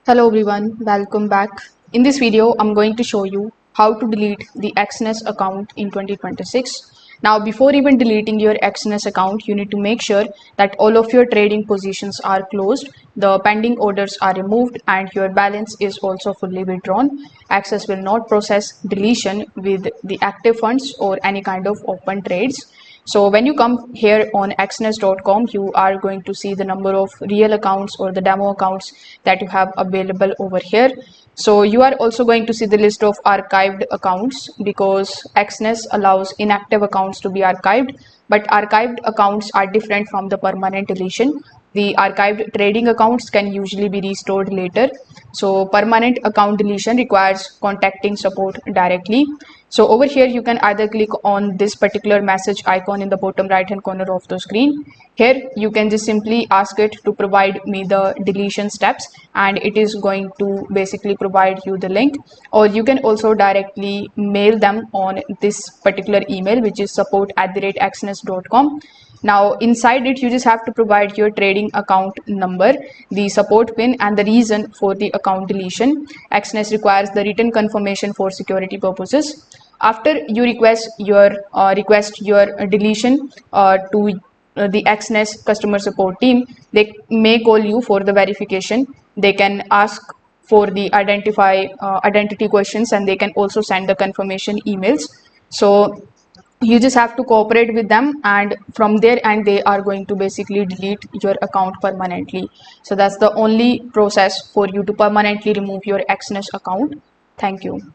Hello everyone, welcome back. In this video, I'm going to show you how to delete the Exness account in 2026. Now, before even deleting your Exness account, you need to make sure that all of your trading positions are closed, the pending orders are removed, and your balance is also fully withdrawn. Access will not process deletion with the active funds or any kind of open trades. So when you come here on exness.com, you are going to see the number of real accounts or the demo accounts that you have available over here. So you are also going to see the list of archived accounts because Exness allows inactive accounts to be archived, but archived accounts are different from the permanent deletion. The archived trading accounts can usually be restored later. So permanent account deletion requires contacting support directly. So over here, you can either click on this particular message icon in the bottom right hand corner of the screen. Here, you can just simply ask it to provide me the deletion steps, and it is going to basically provide you the link. Or you can also directly mail them on this particular email, which is support@exness.com. Now inside it, you just have to provide your trading account number, the support pin, and the reason for the account deletion. Exness requires the written confirmation for security purposes. After you request your deletion to the Exness customer support team, they may call you for the verification. They can ask for the identity questions, and they can also send the confirmation emails. So you just have to cooperate with them, and from there and they are going to basically delete your account permanently. So that's the only process for you to permanently remove your Exness account. Thank you.